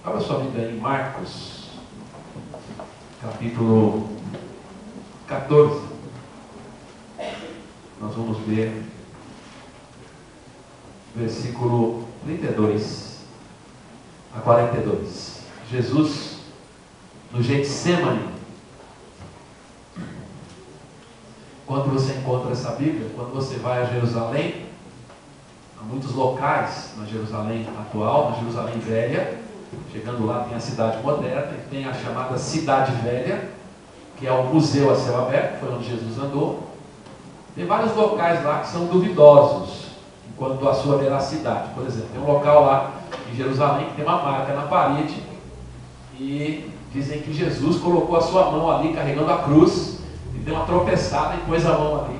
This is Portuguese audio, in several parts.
Abra sua Bíblia em Marcos, capítulo 14. Nós vamos ler versículo 32 a 42. Jesus no Getsemane. Quando você encontra essa Bíblia, quando você vai a Jerusalém, há muitos locais na Jerusalém atual, na Jerusalém Velha. Chegando lá tem a cidade moderna e tem a chamada Cidade Velha, que é o museu a céu aberto, foi onde Jesus andou. Tem vários locais lá que são duvidosos quanto à sua veracidade. Por exemplo, tem um local lá em Jerusalém que tem uma marca na parede e dizem que Jesus colocou a sua mão ali carregando a cruz e deu uma tropeçada e pôs a mão ali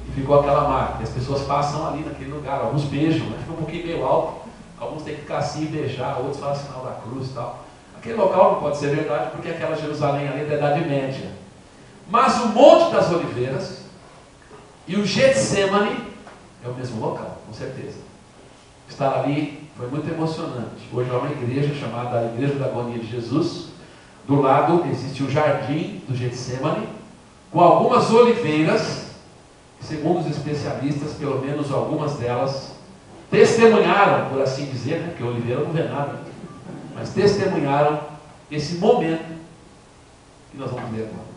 e ficou aquela marca. E as pessoas passam ali naquele lugar, alguns beijam, mas fica um pouquinho meio alto. Alguns têm que ficar assim e beijar, outros fazem sinal da cruz e tal. Aquele local não pode ser verdade, porque aquela Jerusalém ali é da Idade Média. Mas o Monte das Oliveiras e o Getsemane é o mesmo local, com certeza. Estar ali foi muito emocionante. Hoje há uma igreja chamada a Igreja da Agonia de Jesus. Do lado existe o jardim do Getsemane, com algumas oliveiras, que, segundo os especialistas, pelo menos algumas delas testemunharam, por assim dizer, né, porque a oliveira não vê nada, mas testemunharam esse momento que nós vamos ler agora.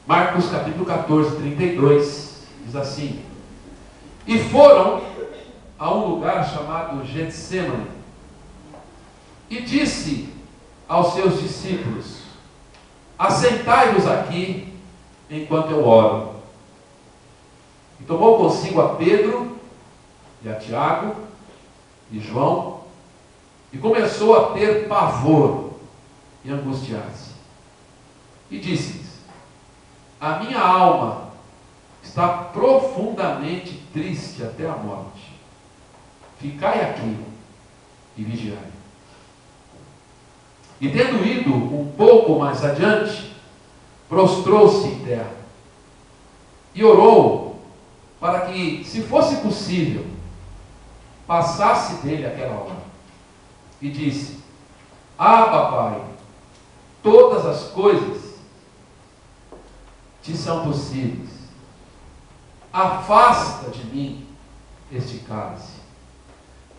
Marcos capítulo 14, 32, diz assim: E foram a um lugar chamado Getsemane, e disse aos seus discípulos: Assentai-vos aqui, enquanto eu oro. E tomou consigo a Pedro, e a Tiago, e João, e começou a ter pavor e angustiar-se. E disse-lhes: A minha alma está profundamente triste até a morte. Ficai aqui e vigiai. E tendo ido um pouco mais adiante, prostrou-se em terra e orou para que, se fosse possível, passasse dele aquela hora. E disse: Abba, Pai, todas as coisas te são possíveis. Afasta de mim este cálice.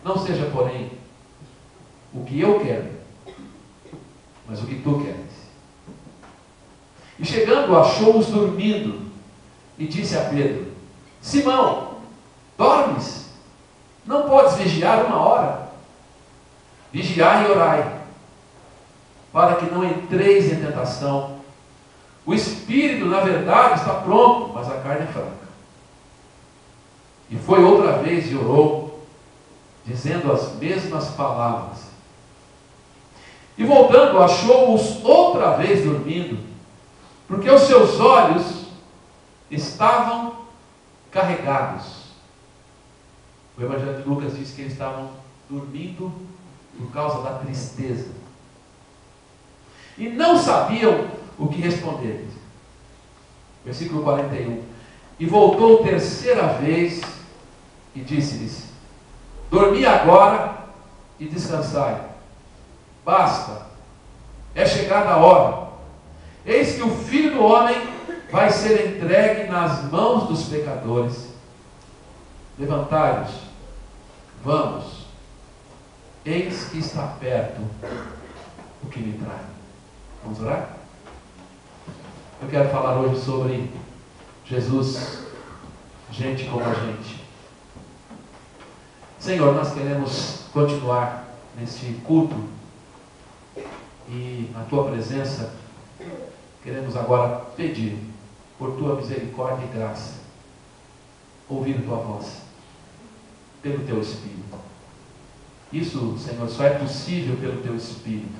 Não seja, porém, o que eu quero, mas o que tu queres. E chegando, achou-os dormindo, e disse a Pedro: Simão, dormes? Não podes vigiar uma hora? Vigiai e orai, para que não entreis em tentação. O espírito, na verdade, está pronto, mas a carne é fraca. E foi outra vez e orou, dizendo as mesmas palavras. E voltando, achou-os outra vez dormindo, porque os seus olhos estavam carregados. O Evangelho de Lucas diz que eles estavam dormindo por causa da tristeza. E não sabiam o que responder. Versículo 41. E voltou terceira vez e disse-lhes: Dormi agora e descansai. Basta, é chegada a hora. Eis que o Filho do Homem vai ser entregue nas mãos dos pecadores. Levantai-vos, vamos, eis que está perto o que me trai. Vamos orar? Eu quero falar hoje sobre Jesus, gente como a gente. Senhor, nós queremos continuar neste culto e na Tua presença queremos agora pedir por Tua misericórdia e graça, ouvir Tua voz pelo Teu Espírito. Isso, Senhor, só é possível pelo Teu Espírito.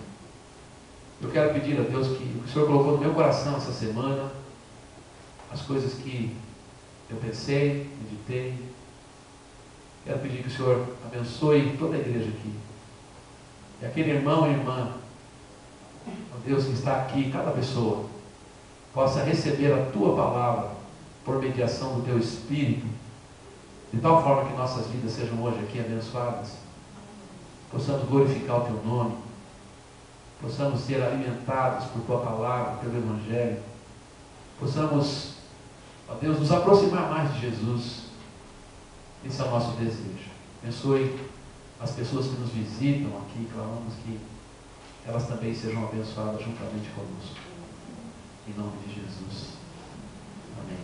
Eu quero pedir a Deus que o Senhor colocou no meu coração essa semana, as coisas que eu pensei, meditei. Quero pedir que o Senhor abençoe toda a igreja aqui. E aquele irmão e irmã, ó Deus, que está aqui, cada pessoa, possa receber a Tua palavra por mediação do Teu Espírito, de tal forma que nossas vidas sejam hoje aqui abençoadas, possamos glorificar o Teu nome, possamos ser alimentados por Tua palavra, pelo Evangelho, possamos, ó Deus, nos aproximar mais de Jesus. Esse é o nosso desejo. Abençoe as pessoas que nos visitam aqui, clamamos que elas também sejam abençoadas juntamente conosco. Em nome de Jesus. Amém.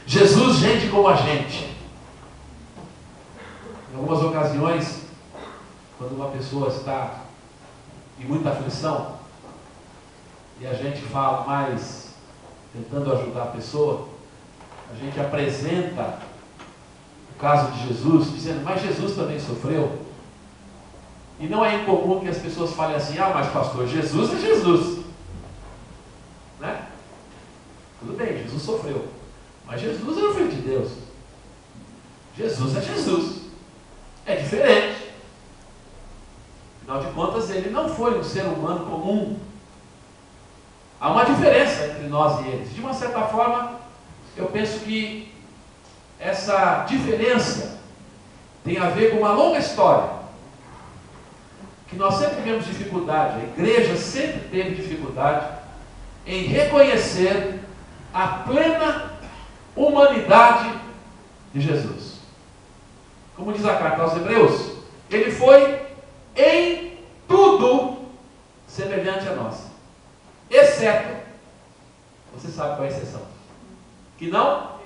Jesus, gente como a gente. Em algumas ocasiões, quando uma pessoa está em muita aflição, e a gente fala mais tentando ajudar a pessoa, a gente apresenta o caso de Jesus, dizendo, mas Jesus também sofreu. E não é incomum que as pessoas falem assim, ah, mas pastor, Jesus é Jesus. Né? Tudo bem, Jesus sofreu. Mas Jesus é o Filho de Deus. Jesus é Jesus. É diferente. Afinal de contas, ele não foi um ser humano comum. Há uma diferença entre nós e eles. De uma certa forma, eu penso que essa diferença tem a ver com uma longa história. Que nós sempre tivemos dificuldade, a igreja sempre teve dificuldade em reconhecer a plena humanidade de Jesus. Como diz a carta aos Hebreus, ele foi em tudo semelhante a nós, exceto, você sabe qual é a exceção? Que não?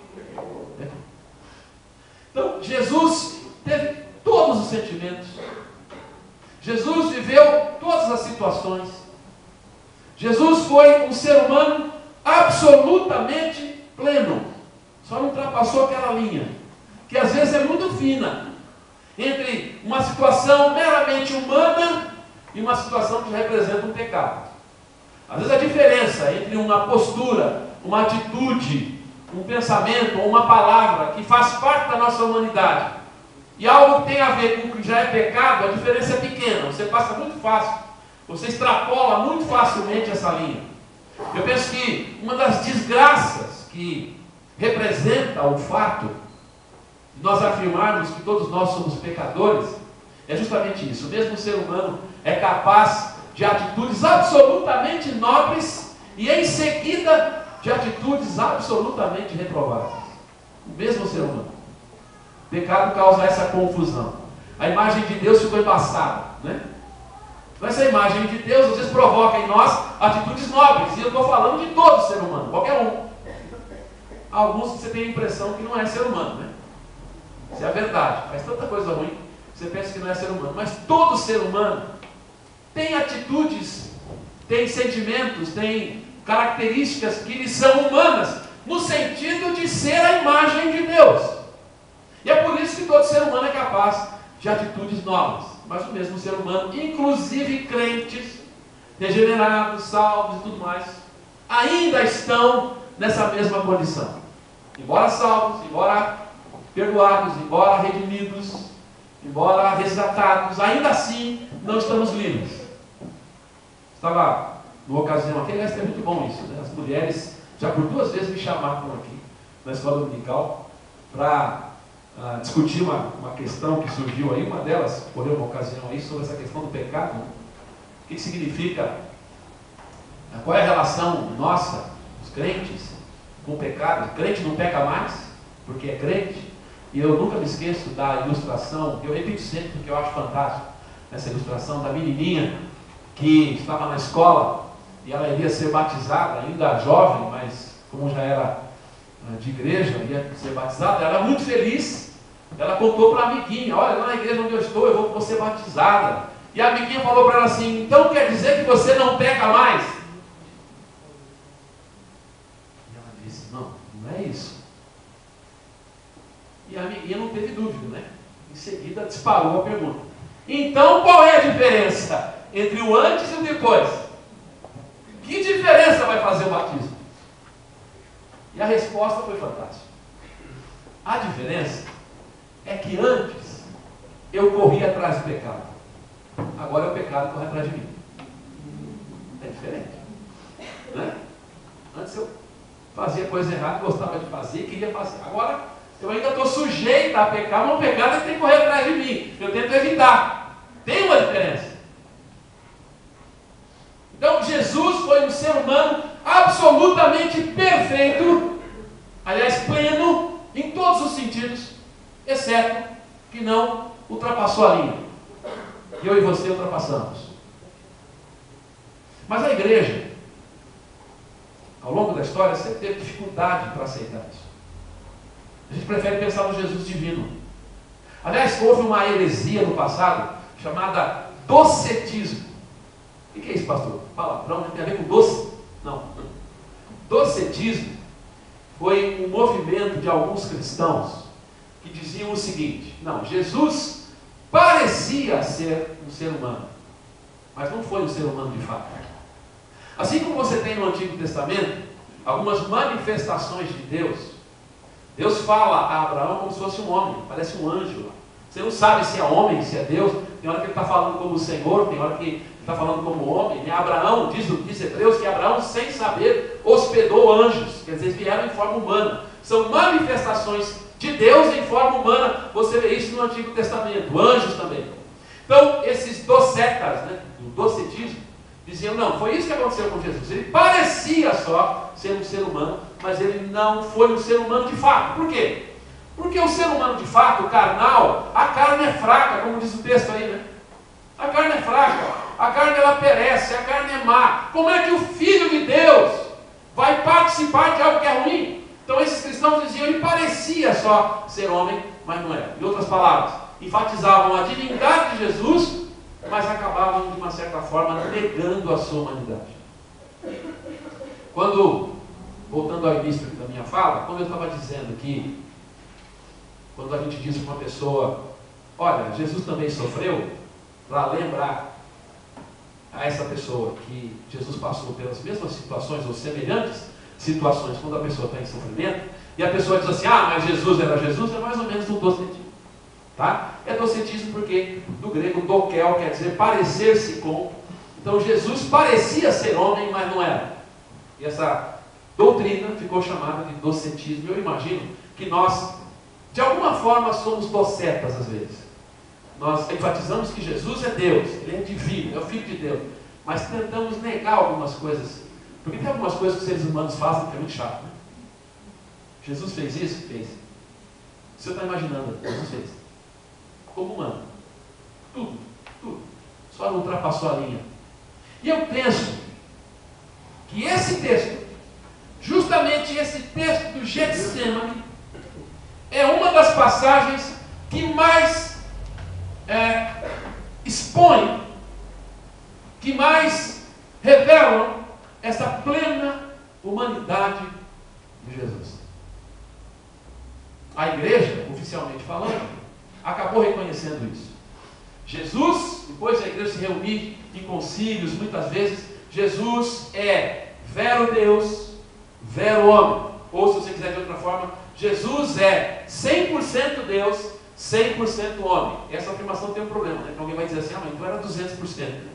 Então, Jesus teve todos os sentimentos, Jesus viveu todas as situações, Jesus foi um ser humano absolutamente pleno, só não ultrapassou aquela linha, que às vezes é muito fina, entre uma situação meramente humana e uma situação que representa um pecado. Às vezes a diferença entre uma postura, uma atitude, um pensamento ou uma palavra que faz parte da nossa humanidade e algo que tem a ver com o que já é pecado, a diferença é pequena, você passa muito fácil, você extrapola muito facilmente essa linha. Eu penso que uma das desgraças que representa o fato de nós afirmarmos que todos nós somos pecadores é justamente isso. O mesmo ser humano é capaz de atitudes absolutamente nobres e em seguida de atitudes absolutamente reprováveis. O mesmo ser humano. O pecado causa essa confusão. A imagem de Deus ficou embaçada, né? Então essa imagem de Deus às vezes provoca em nós atitudes nobres. E eu estou falando de todo ser humano, qualquer um. Alguns que você tem a impressão que não é ser humano, né? Isso é a verdade. Faz tanta coisa ruim que você pensa que não é ser humano. Mas todo ser humano tem atitudes, tem sentimentos, tem características que lhe são humanas, no sentido de ser a imagem de Deus. E é por isso que todo ser humano é capaz de atitudes nobres. Mas o mesmo ser humano, inclusive crentes, regenerados, salvos e tudo mais, ainda estão nessa mesma condição. Embora salvos, embora perdoados, embora redimidos, embora resgatados, ainda assim não estamos livres. Estava numa ocasião aqui, aliás, é muito bom isso, né? As mulheres já por 2 vezes me chamaram aqui na escola dominical para discutir uma questão que surgiu aí. Uma delas ocorreu uma ocasião aí sobre essa questão do pecado, né? O que significa, qual é a relação nossa, os crentes, com o pecado. O crente não peca mais porque é crente. E eu nunca me esqueço da ilustração, eu repito sempre porque eu acho fantástico essa ilustração da menininha que estava na escola e ela iria ser batizada, ainda jovem, mas como já era de igreja, ia ser batizada. Ela era muito feliz. Ela contou para a amiguinha, olha, lá na igreja onde eu estou, eu vou ser batizada. E a amiguinha falou para ela assim, então quer dizer que você não peca mais? E ela disse, não, não é isso. E a amiguinha não teve dúvida, né? Em seguida disparou a pergunta. Então qual é a diferença entre o antes e o depois? Que diferença vai fazer o batismo? E a resposta foi fantástica. A diferença é que antes eu corria atrás do pecado. Agora é o pecado que corre atrás de mim. É diferente, né? Antes eu fazia coisa errada, gostava de fazer, queria fazer. Agora eu ainda estou sujeito a pecar, mas o pecado é que tem que correr atrás de mim. Eu tento evitar. Tem uma diferença. perfeito, aliás, pleno, em todos os sentidos, exceto que não ultrapassou a linha. E eu e você ultrapassamos. Mas a igreja, ao longo da história, sempre teve dificuldade para aceitar isso. A gente prefere pensar no Jesus divino. Aliás, houve uma heresia no passado chamada docetismo. O que é isso, pastor? Palavrão, tem a ver com doce? Não. Docetismo foi um movimento de alguns cristãos que diziam o seguinte: não, Jesus parecia ser um ser humano, mas não foi um ser humano de fato. Assim como você tem no Antigo Testamento algumas manifestações de Deus, Deus fala a Abraão como se fosse um homem, parece um anjo. Você não sabe se é homem, se é Deus. Tem hora que ele está falando como Senhor, tem hora que ele está falando como homem. E Abraão, diz Hebreus, que Abraão, sem saber, hospedou anjos. Quer dizer, vieram em forma humana. São manifestações de Deus em forma humana. Você vê isso no Antigo Testamento. Anjos também. Então, esses docetas, né, do docetismo, diziam, não, foi isso que aconteceu com Jesus. Ele parecia só ser um ser humano, mas ele não foi um ser humano de fato. Por quê? Porque o ser humano de fato, o carnal, a carne é fraca, como diz o texto aí, né? A carne é fraca, a carne ela perece, a carne é má. Como é que o Filho de Deus vai participar de algo que é ruim? Então esses cristãos diziam, ele parecia só ser homem, mas não era. Em outras palavras, enfatizavam a divindade de Jesus, mas acabavam de uma certa forma negando a sua humanidade. Voltando ao início da minha fala, quando eu estava dizendo que quando a gente diz para uma pessoa, olha, Jesus também sofreu, para lembrar a essa pessoa que Jesus passou pelas mesmas situações ou semelhantes situações quando a pessoa está em sofrimento, e a pessoa diz assim, ah, mas Jesus era Jesus, é mais ou menos um docetismo. Tá? É docetismo porque do grego dokel quer dizer parecer-se com. Então Jesus parecia ser homem, mas não era. E essa doutrina ficou chamada de docetismo. Eu imagino que nós, de alguma forma, somos docetas às vezes. Nós enfatizamos que Jesus é Deus, Ele é divino, é o Filho de Deus, mas tentamos negar algumas coisas, porque tem algumas coisas que os seres humanos fazem que é muito chato, né? Jesus fez isso? Fez. Você está imaginando, Jesus fez. Como humano. Tudo. Só não ultrapassou a linha. E eu penso que esse texto, justamente esse texto do Getsemane, é uma das passagens que mais expõe, que mais revelam essa plena humanidade de Jesus. A igreja, oficialmente falando, acabou reconhecendo isso. Jesus, depois da igreja se reunir em concílios, muitas vezes, Jesus é vero Deus, vero homem. Ou, se você quiser de outra forma, Jesus é 100% Deus, 100% homem. Essa afirmação tem um problema, né? Então alguém vai dizer assim, ah, mas então era 200%, né?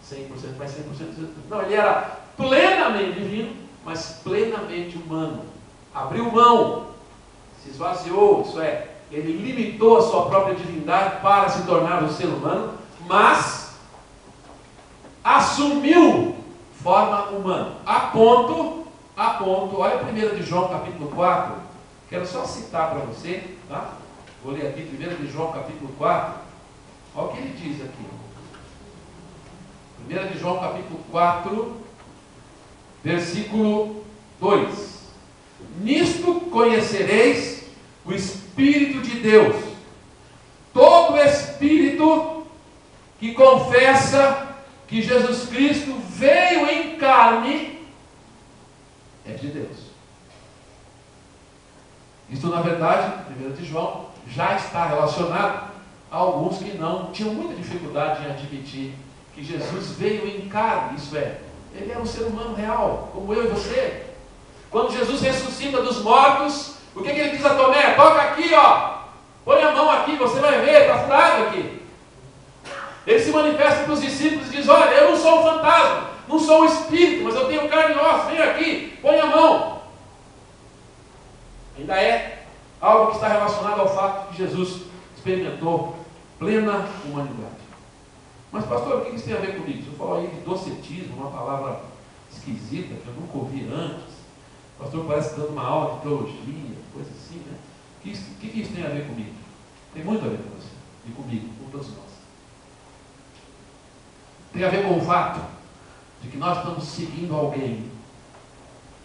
100% mais 100%, 200%. Não, ele era plenamente divino, mas plenamente humano. Abriu mão, se esvaziou, isso é, ele limitou a sua própria divindade para se tornar um ser humano, mas assumiu forma humana. A ponto, olha 1 de João capítulo 4, quero só citar para você, tá? Vou ler aqui 1 de João capítulo 4, olha o que ele diz aqui. 1 de João capítulo 4, versículo 2. Nisto conhecereis o Espírito de Deus. Todo espírito que confessa que Jesus Cristo veio em carne é de Deus. Isto, na verdade, 1 de João, já está relacionado a alguns que não tinham muita dificuldade em admitir que Jesus veio em carne, isso é, ele é um ser humano real, como eu e você. Quando Jesus ressuscita dos mortos, o que ele diz a Tomé? Toca aqui, ó, põe a mão aqui, você vai ver, está furado aqui. Ele se manifesta para os discípulos e diz, olha, eu não sou um fantasma, não sou um espírito, mas eu tenho carne e osso, vem aqui, põe a mão. Ainda é algo que está relacionado ao fato de que Jesus experimentou plena humanidade. Mas, pastor, o que isso tem a ver com isso? Eu falo aí de docetismo, uma palavra esquisita que eu nunca ouvi antes. O pastor parece dando uma aula de teologia, coisa assim, né? O que isso tem a ver comigo? Tem muito a ver com você e comigo, com todos nós. Tem a ver com o fato de que nós estamos seguindo alguém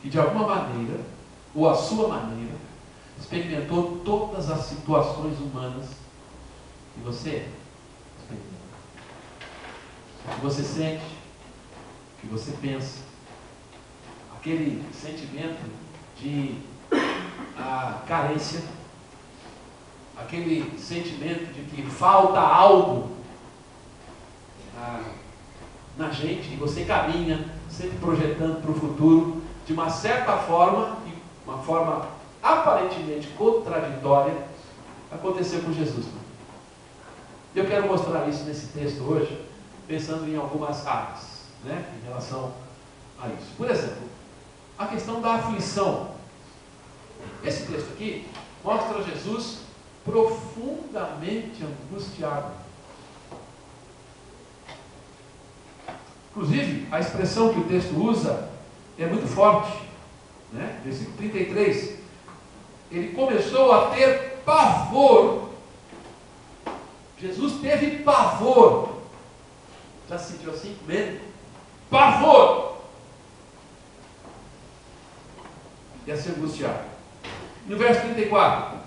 que de alguma maneira, ou a sua maneira, experimentou todas as situações humanas que você experimenta. O que você sente, o que você pensa, aquele sentimento de carência, aquele sentimento de que falta algo na gente, e você caminha sempre projetando para o futuro de uma certa forma, e uma forma aparentemente contraditória, aconteceu com Jesus. Eu quero mostrar isso nesse texto hoje, pensando em algumas áreas, né, em relação a isso. Por exemplo, a questão da aflição. Esse texto aqui mostra Jesus profundamente angustiado. Inclusive, a expressão que o texto usa é muito forte, né? Versículo 33. Ele começou a ter pavor. Jesus teve pavor. Já se sentiu assim? Medo? Pavor! E a se angustiar. No verso 34.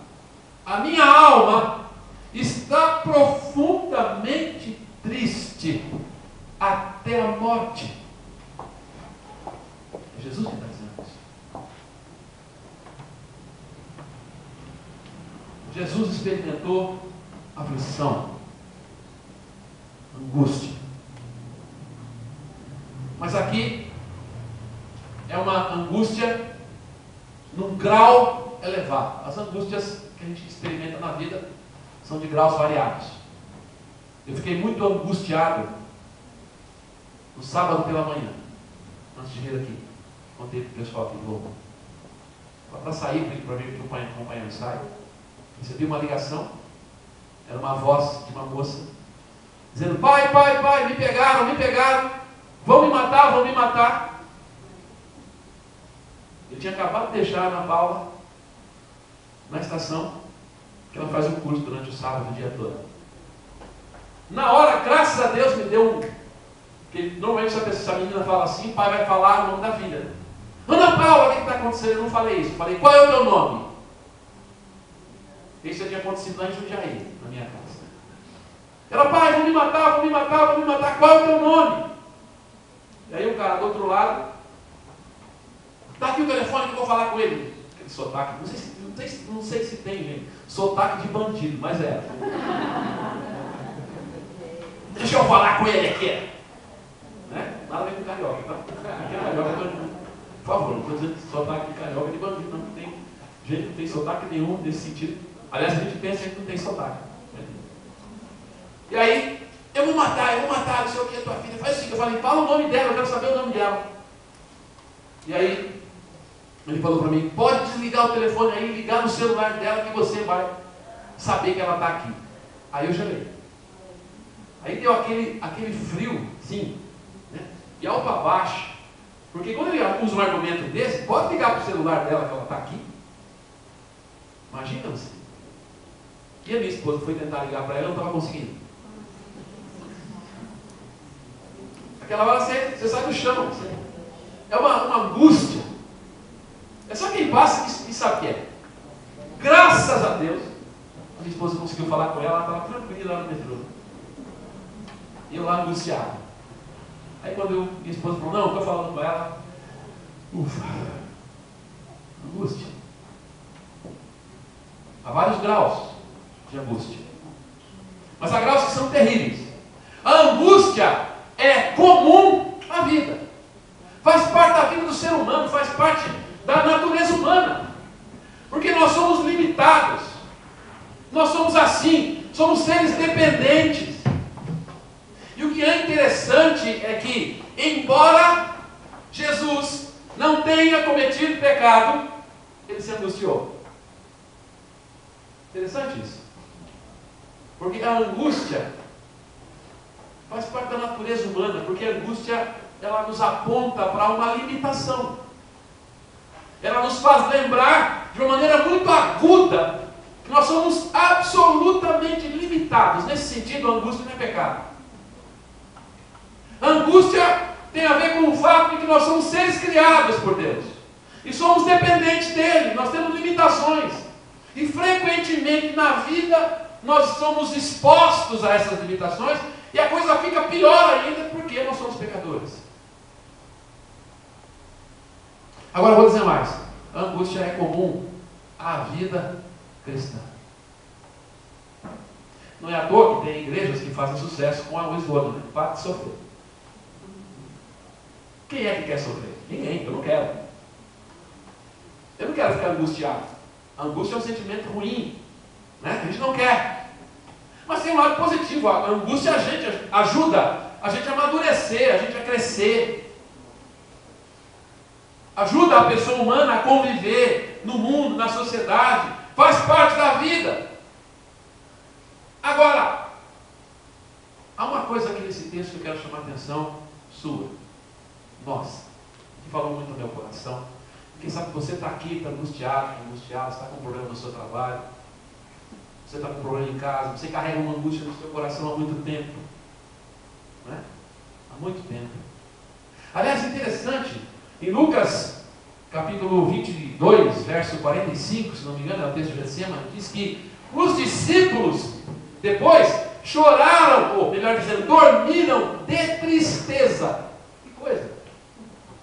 A minha alma está profundamente triste até a morte. É Jesus que está dizendo isso. Jesus experimentou aflição, angústia. Mas aqui é uma angústia num grau elevado. As angústias que a gente experimenta na vida são de graus variados. Eu fiquei muito angustiado no sábado pela manhã, antes de vir aqui. Contei para o pessoal aqui do Lobo. Para sair, para vir acompanhar o ensaio, recebi uma ligação. Era uma voz de uma moça dizendo: pai, me pegaram, vão me matar. Eu tinha acabado de deixar a Ana Paula na estação, que ela faz um curso durante o sábado, o dia todo. Na hora, graças a Deus, me deu porque normalmente essa menina fala assim, o pai vai falar o nome da filha. Ana Paula, o que está acontecendo? Eu não falei isso. Falei, qual é o teu nome? Isso já tinha acontecido lá em Jundiaí, na minha casa. Ela, pai, vão me matar, qual é o teu nome? E aí o cara do outro lado, está aqui o telefone que eu vou falar com ele. Aquele sotaque, não sei se tem, gente, sotaque de bandido, mas é. Deixa eu falar com ele aqui. Né? Nada a ver com carioca, tá? Aqui é carioca, por favor, não estou dizendo que sotaque de carioca é de bandido, não. Tem gente que não tem sotaque nenhum nesse sentido. Aliás, a gente pensa que não tem sotaque. E aí, eu vou matar, não sei o que, a tua filha. Faz assim, eu falei, fala o nome dela, eu quero saber o nome dela. E aí, ele falou para mim, pode desligar o telefone aí, ligar no celular dela que você vai saber que ela está aqui. Aí eu chamei. Aí deu aquele frio, sim, né? E alto a baixo. Porque quando ele usa um argumento desse, pode ligar para o celular dela que ela está aqui. Imagina você. E a minha esposa foi tentar ligar para ela e não estava conseguindo. Aquela hora você sai do chão. É uma angústia. É só quem passa e sabe o que é. Graças a Deus, a minha esposa conseguiu falar com ela estava tranquila lá no metrô. E eu lá angustiado. Aí quando minha esposa falou, não, estou falando com ela, ufa, angústia. Há vários graus de angústia. Mas há graus que são terríveis. A angústia é comum à vida. Faz parte da vida do ser humano, faz parte da natureza humana. Porque nós somos limitados. Nós somos assim, somos seres dependentes. E o que é interessante é que, embora Jesus não tenha cometido pecado, ele se angustiou. Interessante isso. Porque a angústia faz parte da natureza humana, porque a angústia ela nos aponta para uma limitação. ela nos faz lembrar de uma maneira muito aguda que nós somos absolutamente limitados. Nesse sentido, a angústia não é pecado. A angústia tem a ver com o fato de que nós somos seres criados por Deus. E somos dependentes dele, nós temos limitações. E frequentemente na vida nós somos expostos a essas limitações e a coisa fica pior ainda porque nós somos pecadores. Agora eu vou dizer mais. A angústia é comum à vida cristã. Não é à toa que tem igrejas que fazem sucesso com o esgoto, né? Para de sofrer. Quem é que quer sofrer? Ninguém, eu não quero. Eu não quero ficar angustiado. A angústia é um sentimento ruim, né? A gente não quer. Mas tem um lado positivo. A angústia a gente ajuda a gente a amadurecer, a gente a crescer. Ajuda a pessoa humana a conviver no mundo, na sociedade. Faz parte da vida. Agora, há uma coisa aqui nesse texto que eu quero chamar a atenção sua. Nós, que falou muito no meu coração. Quem sabe você está aqui, está angustiado, está com um problema no seu trabalho. Você está com um problema em casa. Você carrega uma angústia no seu coração há muito tempo. Não é? Há muito tempo. Aliás, é interessante. Em Lucas, capítulo 22, verso 45, se não me engano, é o texto de Getsemane, diz que os discípulos, depois, choraram, ou melhor dizendo, dormiram de tristeza. Que coisa!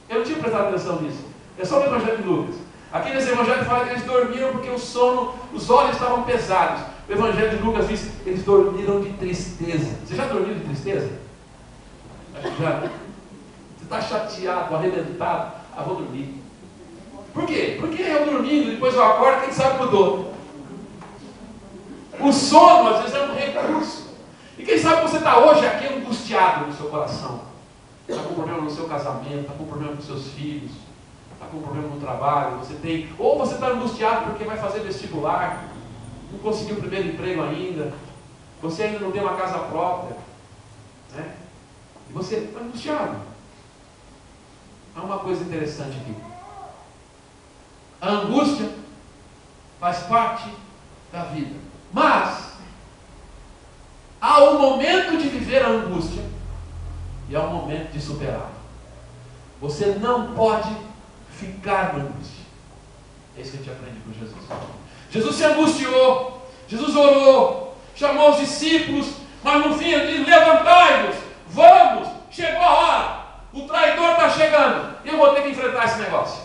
Eu não tinha prestado atenção nisso. É só no Evangelho de Lucas. Aqui nesse Evangelho fala que eles dormiram porque o sono, os olhos estavam pesados. O Evangelho de Lucas diz que eles dormiram de tristeza. Você já dormiu de tristeza? Acho que já. Você está chateado, arrebentado. Ah, vou dormir. Por quê? Porque eu dormindo, depois eu acordo, quem sabe mudou. O sono, às vezes, é um recurso. E quem sabe você está hoje aqui angustiado no seu coração. Está com problema no seu casamento, está com problema com seus filhos, está com problema no trabalho, ou você está angustiado porque vai fazer vestibular, não conseguiu o primeiro emprego ainda, você ainda não tem uma casa própria, né? E você está angustiado. Há uma coisa interessante aqui. A angústia faz parte da vida. Mas há um momento de viver a angústia e há um momento de superá-la. Você não pode ficar na angústia. É isso que a gente aprende com Jesus. Jesus se angustiou, Jesus orou, chamou os discípulos, mas no fim ele disse: levantai-vos, vamos, chegou a hora, o traidor está chegando, e eu vou ter que enfrentar esse negócio.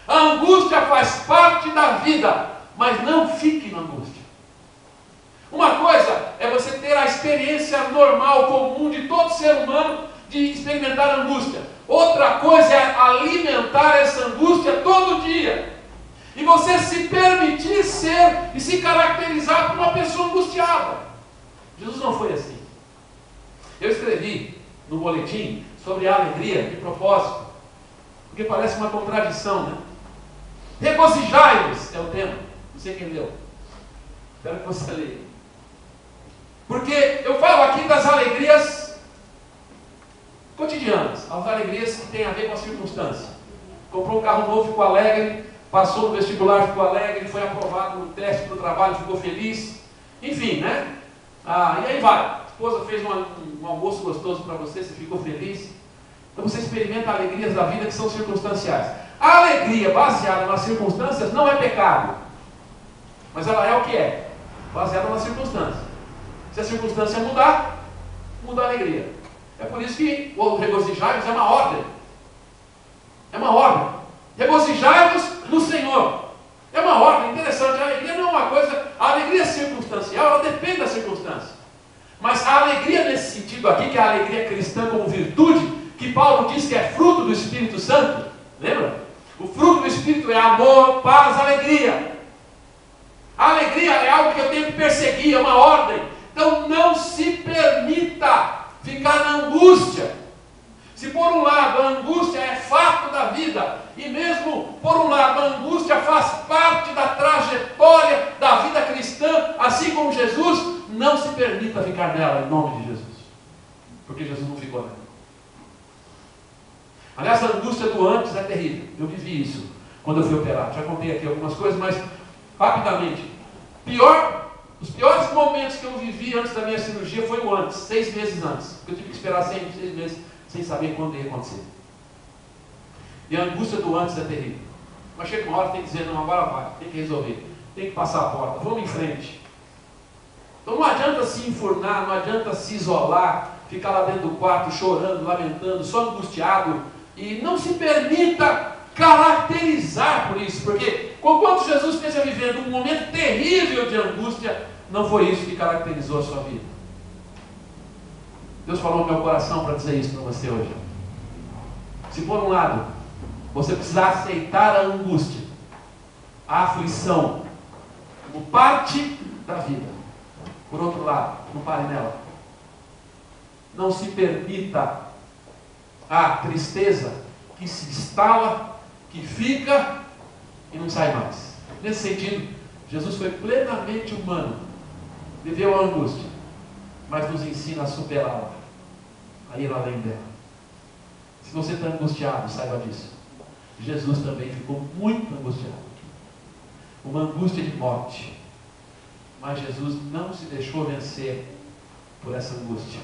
A angústia faz parte da vida, mas não fique na angústia. Uma coisa é você ter a experiência normal, comum de todo ser humano de experimentar angústia. Outra coisa é alimentar essa angústia todo dia. E você se permitir ser e se caracterizar como uma pessoa angustiada. Jesus não foi assim. Eu escrevi no boletim sobre a alegria, de propósito, porque parece uma contradição, né? Regozijai-vos é o tema. Não sei quem leu. Espero que você leia. Porque eu falo aqui das alegrias cotidianas, as alegrias que têm a ver com a circunstância. Comprou um carro novo, ficou alegre, passou no vestibular, ficou alegre, foi aprovado no teste para o trabalho, ficou feliz. Enfim, né? E aí vai. A esposa fez um almoço gostoso para você, você ficou feliz. Então você experimenta alegrias da vida que são circunstanciais. A alegria baseada nas circunstâncias não é pecado, mas ela é o que é, baseada nas circunstâncias. Se a circunstância mudar, muda a alegria. É por isso que o regozijai-vos é uma ordem. É uma ordem. Regozijai-vos no Senhor. É uma ordem interessante. A alegria não é uma coisa. A alegria circunstancial, ela depende da circunstância. Mas a alegria nesse sentido aqui, que é a alegria cristã como virtude, que Paulo diz que é fruto do Espírito Santo. Lembra? O fruto do Espírito é amor, paz, alegria. A alegria é algo que eu tenho que perseguir, é uma ordem. Então não se permita ficar na angústia. Se por um lado a angústia é fato da vida, e mesmo por um lado a angústia faz parte da trajetória da vida cristã, assim como Jesus, não se permita ficar nela, em nome de Jesus. Porque Jesus não ficou nela. Aliás, a angústia do antes é terrível. Eu vivi isso quando eu fui operado. Já contei aqui algumas coisas, mas rapidamente. Os piores momentos que eu vivi antes da minha cirurgia foi o antes, 6 meses antes. Porque eu tive que esperar 6 meses sem saber quando ia acontecer. E a angústia do antes é terrível. Mas chega uma hora que tem que dizer, não, agora vai, tem que resolver, tem que passar a porta, vamos em frente. Então não adianta se enfurnar, não adianta se isolar, ficar lá dentro do quarto chorando, lamentando, só angustiado, e não se permita caracterizar por isso, porque enquanto Jesus esteja vivendo um momento terrível de angústia, não foi isso que caracterizou a sua vida. Deus falou no meu coração para dizer isso para você hoje. Se por um lado você precisar aceitar a angústia, a aflição, como parte da vida, por outro lado, não pare nela. Não se permita a tristeza que se instala, que fica e não sai mais. Nesse sentido, Jesus foi plenamente humano, viveu a angústia, mas nos ensina a superá-la, a ir além dela. Se você está angustiado, saiba disso. Jesus também ficou muito angustiado. Uma angústia de morte. Mas Jesus não se deixou vencer por essa angústia.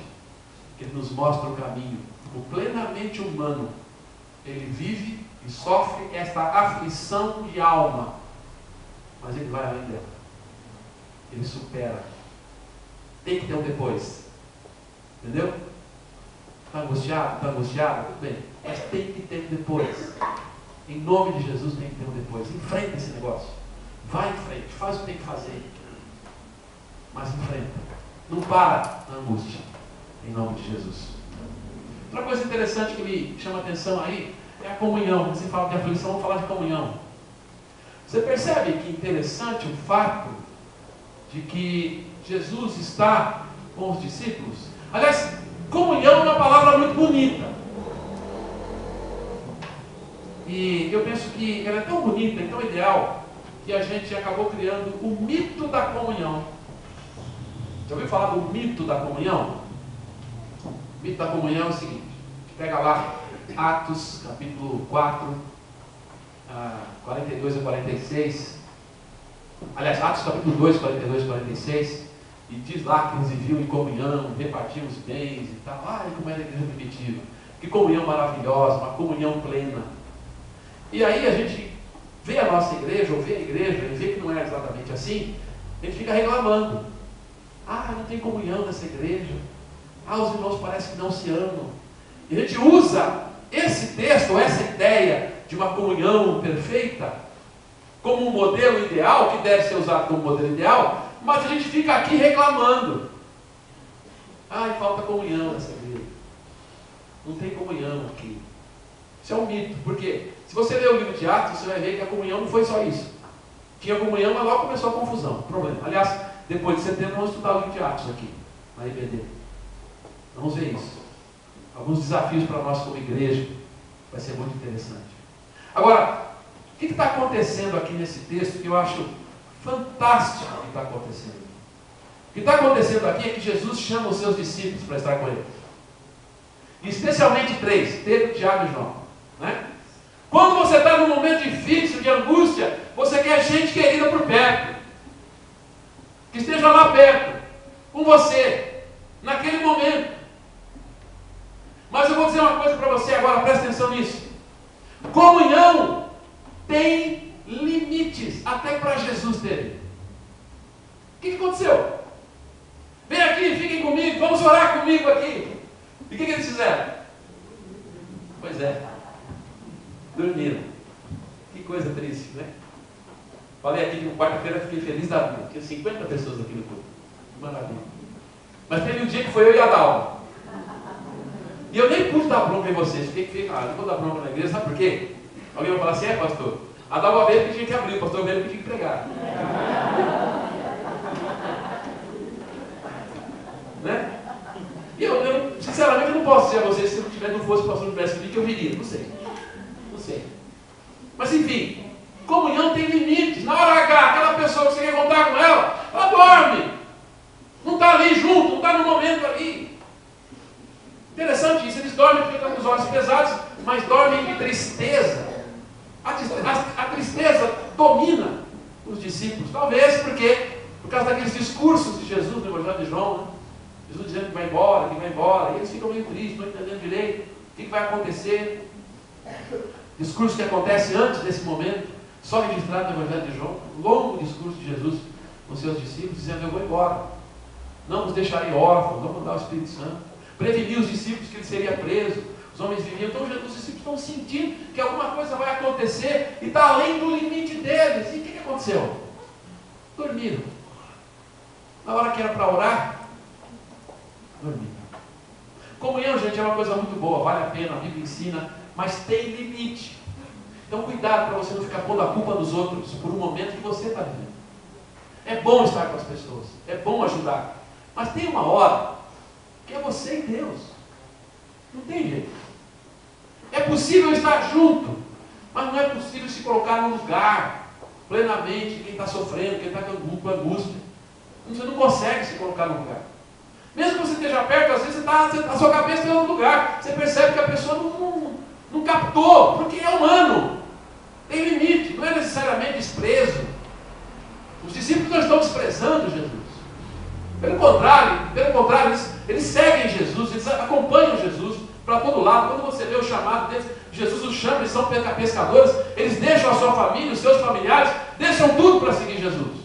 Ele nos mostra o caminho. Como plenamente humano, ele vive e sofre esta aflição de alma. Mas ele vai além dela. Ele supera. Tem que ter um depois. Entendeu? Está angustiado? Está angustiado? Tudo bem. Mas tem que ter um depois. Em nome de Jesus tem que ter um depois. Enfrenta esse negócio. Vai em frente. Faz o que tem que fazer. Mas enfrenta. Não para na angústia. Em nome de Jesus. Outra coisa interessante que me chama a atenção aí é a comunhão. Quando se fala de aflição, vamos falar de comunhão. Você percebe que interessante o fato de que Jesus está com os discípulos? Aliás, comunhão é uma palavra muito bonita. E eu penso que ela é tão bonita e tão ideal que a gente acabou criando o mito da comunhão. Já ouviu falar do mito da comunhão? O mito da comunhão é o seguinte: pega lá Atos capítulo 4, 42 a 46. Aliás, Atos capítulo 2, 42 a 46. E diz lá que eles viviam em comunhão, repartiam os bens e tal. Ai, como era a igreja primitiva. Que comunhão maravilhosa, uma comunhão plena. E aí a gente vê a nossa igreja, ou vê a igreja, e vê que não é exatamente assim, a gente fica reclamando. Ah, não tem comunhão nessa igreja. Ah, os irmãos parecem que não se amam. E a gente usa esse texto, essa ideia de uma comunhão perfeita, como um modelo ideal, que deve ser usado como modelo ideal, mas a gente fica aqui reclamando. Ai, falta comunhão nessa igreja. Não tem comunhão aqui. Isso é um mito, porque se você ler o livro de Atos, você vai ver que a comunhão não foi só isso. Tinha comunhão, mas logo começou a confusão, problema. Aliás, depois de setembro, vamos estudar o livro de Atos aqui, na IBD. Vamos ver isso. Alguns desafios para nós como igreja. Vai ser muito interessante. Agora, o que está acontecendo aqui nesse texto que eu acho fantástico o que está acontecendo? O que está acontecendo aqui é que Jesus chama os seus discípulos para estar com ele. Especialmente 3, Pedro, Tiago e João. Né? Quando você está num momento difícil, de angústia, você quer gente querida por perto. Que esteja lá perto, com você, naquele momento. Mas eu vou dizer uma coisa para você agora, presta atenção nisso. Comunhão tem limites, até para Jesus teve. O que aconteceu? Vem aqui, fiquem comigo, vamos orar comigo aqui. E o que eles fizeram? Pois é, dormiram. Que coisa triste, né? Falei aqui que na quarta-feira fiquei feliz da vida. Tinha 50 pessoas aqui no culto. Maravilha. Mas teve um dia que foi eu e a Dalva. E eu nem pude dar bronca em vocês. Fiquei, não vou dar bronca na igreja, sabe por quê? Alguém vai falar assim, é pastor? A Dalva veio que tinha que abrir, o pastor veio que tinha que pregar. Né? E eu, sinceramente, eu não posso dizer a vocês, se eu não fosse o pastor do tivesse que eu viria. Não sei. Não sei. Mas enfim, comunhão tem limites. Na hora H, aquela pessoa que você quer contar com ela, ela dorme. Não está ali junto, não está no momento ali. Interessante isso, eles dormem porque estão com os olhos pesados, mas dormem de tristeza. A tristeza domina os discípulos, talvez por causa daqueles discursos de Jesus no Evangelho de João, né? Jesus dizendo que vai embora, e eles ficam meio tristes, não entendendo direito o que vai acontecer. Discurso que acontece antes desse momento, só registrado no Evangelho de João, um longo discurso de Jesus com seus discípulos, dizendo: eu vou embora, não vos deixarei órfãos, vou mandar o Espírito Santo. Preveniu os discípulos que ele seria preso, os homens viviam. Então os discípulos estão sentindo que alguma coisa vai acontecer e está além do limite deles. E o que aconteceu? Dormiram. Na hora que era para orar, dormiram. Comunhão, gente, é uma coisa muito boa, vale a pena, a Bíblia ensina, mas tem limite. Então cuidado para você não ficar pondo a culpa dos outros por um momento que você está vivendo. É bom estar com as pessoas, é bom ajudar, mas tem uma hora que é você e Deus. Não tem jeito. É possível estar junto, mas não é possível se colocar no lugar plenamente de quem está sofrendo, quem está com angústia. Você não consegue se colocar no lugar. Mesmo que você esteja perto, às vezes a sua cabeça está em outro lugar. Você percebe que a pessoa não captou, porque é humano. Tem limite, não é necessariamente desprezo. Os discípulos não estão desprezando Jesus. Pelo contrário, eles seguem Jesus, eles acompanham Jesus para todo lado. Quando você vê o chamado deles, Jesus os chama, eles são pescadores, eles deixam a sua família, os seus familiares, deixam tudo para seguir Jesus.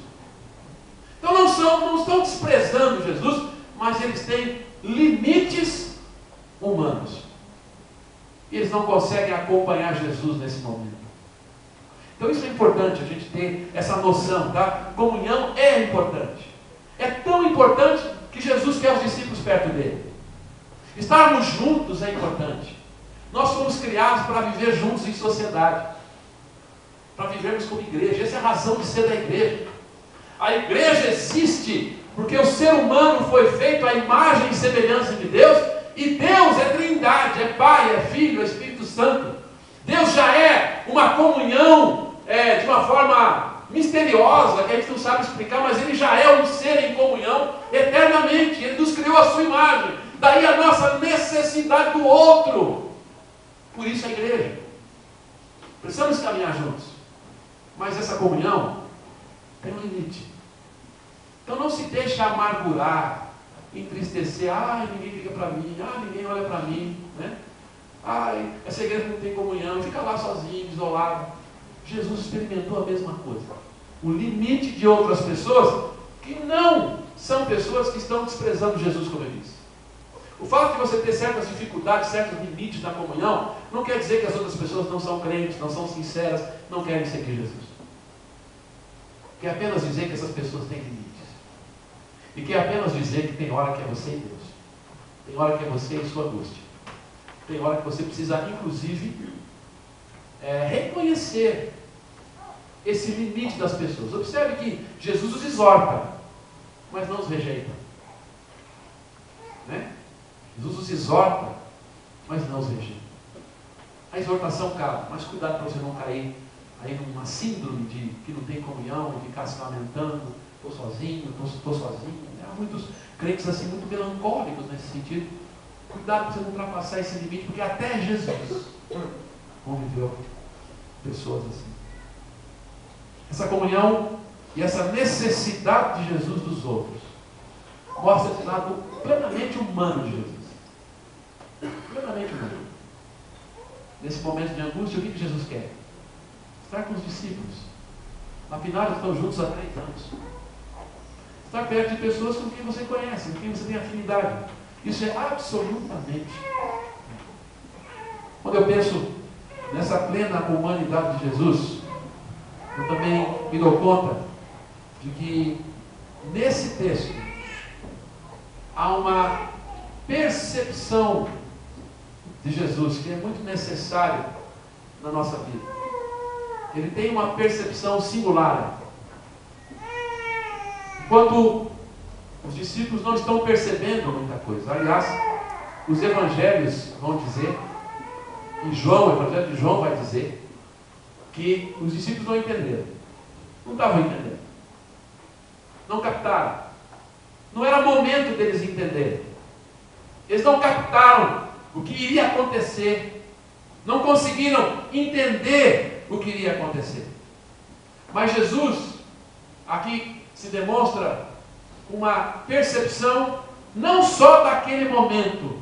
Então não estão desprezando Jesus, mas eles têm limites humanos. E eles não conseguem acompanhar Jesus nesse momento. Então isso é importante, a gente ter essa noção, tá? Comunhão é importante. É tão importante que Jesus quer os discípulos perto dele. Estarmos juntos é importante. Nós fomos criados para viver juntos em sociedade, para vivermos como igreja. Essa é a razão de ser da igreja. A igreja existe porque o ser humano foi feito à imagem e semelhança de Deus, e Deus é trindade, é Pai, é Filho, é Espírito Santo. Deus já é uma comunhão de uma forma misteriosa, que a gente não sabe explicar, mas Ele já é um ser em comunhão eternamente. Ele nos criou a sua imagem. Daí a nossa necessidade do outro. Por isso a igreja. Precisamos caminhar juntos. Mas essa comunhão tem um limite. Então não se deixe amargurar, entristecer. Ninguém liga para mim. Ninguém olha para mim, né? Essa igreja não tem comunhão. Fica lá sozinho, isolado. Jesus experimentou a mesma coisa. O limite de outras pessoas que não são pessoas que estão desprezando Jesus, como eu disse. O fato de você ter certas dificuldades, certos limites na comunhão, não quer dizer que as outras pessoas não são crentes, não são sinceras, não querem seguir Jesus. Quer apenas dizer que essas pessoas têm limites. E quer apenas dizer que tem hora que é você e Deus. Tem hora que é você e sua angústia. Tem hora que você precisa, inclusive, reconhecer esse limite das pessoas. Observe que Jesus os exorta, mas não os rejeita. Né? Jesus os exorta, mas não os rejeita. A exortação cabe, mas cuidado para você não cair aí numa síndrome de que não tem comunhão, de ficar se lamentando, estou sozinho, estou sozinho. Há muitos crentes assim, muito melancólicos nesse sentido. Cuidado para você não ultrapassar esse limite, porque até Jesus conviveu com pessoas assim. Essa comunhão e essa necessidade de Jesus dos outros mostra esse lado plenamente humano de Jesus. Plenamente humano. Nesse momento de angústia, o que Jesus quer? Estar com os discípulos. Afinal, eles estão juntos há 3 anos. Estar perto de pessoas com quem você conhece, com quem você tem afinidade. Isso é absolutamente. Quando eu penso nessa plena humanidade de Jesus, eu também me dou conta de que nesse texto há uma percepção de Jesus que é muito necessária na nossa vida. Ele tem uma percepção singular. Enquanto os discípulos não estão percebendo muita coisa. Aliás, os evangelhos vão dizer, e João, o evangelho de João vai dizer, que os discípulos não entenderam. Não estavam entendendo. Não captaram. Não era momento deles entenderem. Eles não captaram o que iria acontecer não conseguiram entender o que iria acontecer. Mas Jesus, aqui se demonstra uma percepção, não só daquele momento,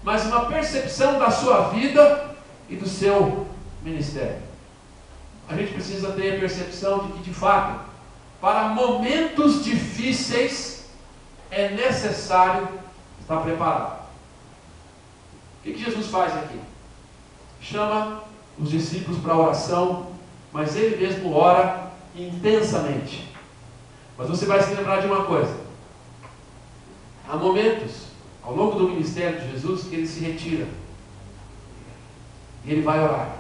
mas uma percepção da sua vida e do seu ministério. A gente precisa ter a percepção de que, de fato, para momentos difíceis, é necessário estar preparado. O que Jesus faz aqui? Chama os discípulos para a oração, mas ele mesmo ora intensamente. Mas você vai se lembrar de uma coisa: há momentos, ao longo do ministério de Jesus, que ele se retira. E ele vai orar.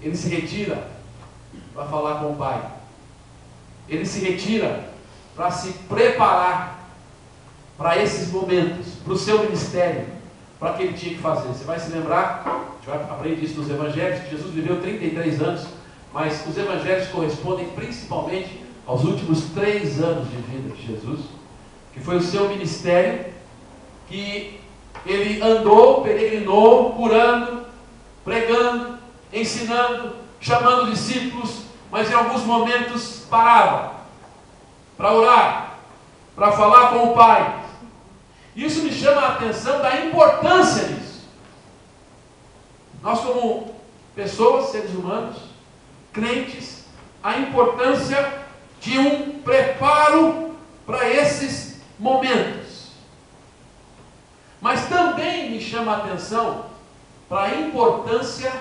Ele se retira para falar com o Pai. Ele se retira para se preparar para esses momentos, para o seu ministério, para o que ele tinha que fazer. Você vai se lembrar, a gente vai aprender isso nos evangelhos, que Jesus viveu 33 anos, mas os evangelhos correspondem principalmente aos últimos 3 anos de vida de Jesus, que foi o seu ministério, que ele andou, peregrinou, curando, pregando, ensinando, chamando discípulos, mas em alguns momentos parava para orar, para falar com o Pai. Isso me chama a atenção da importância disso. Nós, como pessoas, seres humanos, crentes, a importância de um preparo para esses momentos. Mas também me chama a atenção para a importância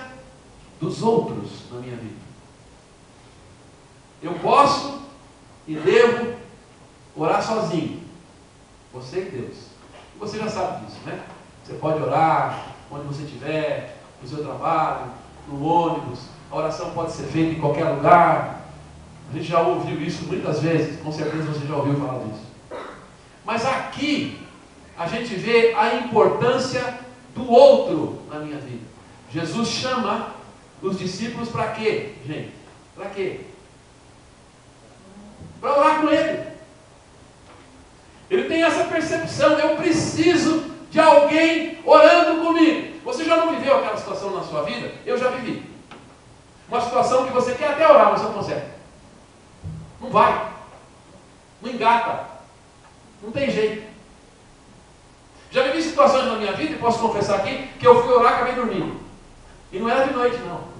dos outros na minha vida. Eu posso e devo orar sozinho, você e Deus. Você já sabe disso, né? Você pode orar onde você estiver, no seu trabalho, no ônibus. A oração pode ser feita em qualquer lugar. A gente já ouviu isso muitas vezes, com certeza você já ouviu falar disso. Mas aqui a gente vê a importância do outro na minha vida. Jesus chama os discípulos para quê, gente? Para quê? Para orar com Ele. Ele tem essa percepção: eu preciso de alguém orando comigo. Você já não viveu aquela situação na sua vida? Eu já vivi. Uma situação que você quer até orar, mas não consegue. Não vai. Não engata. Não tem jeito. Já vivi situações na minha vida, e posso confessar aqui, que eu fui orar e acabei dormindo. E não era de noite, não.